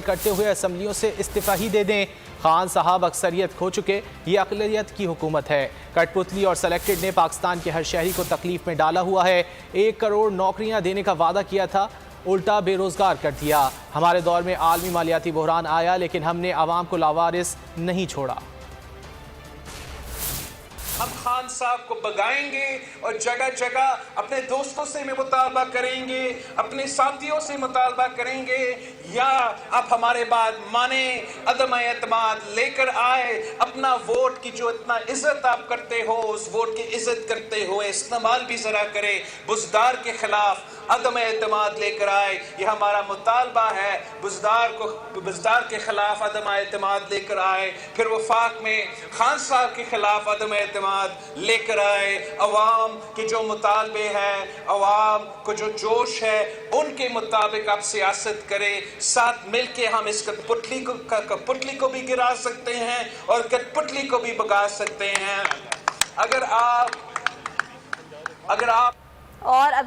کرتے ہوئے اسمبلیوں سے استعفی ہی دے دیں۔ خان صاحب اکثریت کھو چکے، یہ اقلیت کی حکومت ہے۔ کٹ پتلی اور سلیکٹڈ نے پاکستان کے ہر شہری کو تکلیف میں ڈالا ہوا ہے۔ 1 کروڑ نوکریاں دینے کا وعدہ کیا تھا، الٹا بے روزگار کر دیا۔ ہمارے دور میں عالمی مالیاتی بحران آیا لیکن ہم نے عوام کو لاوارث نہیں چھوڑا۔ ہم خان صاحب کو بگائیں گے اور جگہ جگہ اپنے دوستوں سے مطالبہ کریں گے، اپنے ساتھیوں سے مطالبہ کریں گے، یا آپ ہمارے بات مانیں، عدم اعتماد لے کر آئے، اپنا ووٹ کی جو اتنا عزت آپ کرتے ہو اس ووٹ کی عزت کرتے ہوئے استعمال بھی ذرا کرے۔ بزدار کے خلاف عدم اعتماد لے کر آئے، یہ ہمارا مطالبہ ہے۔ بزدار کے خلاف عدم اعتماد لے کر آئے، پھر وفاق میں خان صاحب کے خلاف عدم اعتماد لے کر آئے۔ عوام کے جو مطالبے ہیں، عوام کو جو جوش ہے، ان کے مطابق آپ سیاست کریں۔ ساتھ مل کے ہم اس کٹپتلی کو بھی گرا سکتے ہیں اور کٹپتلی کو بھی بگا سکتے ہیں۔ اگر آپ اور ابھی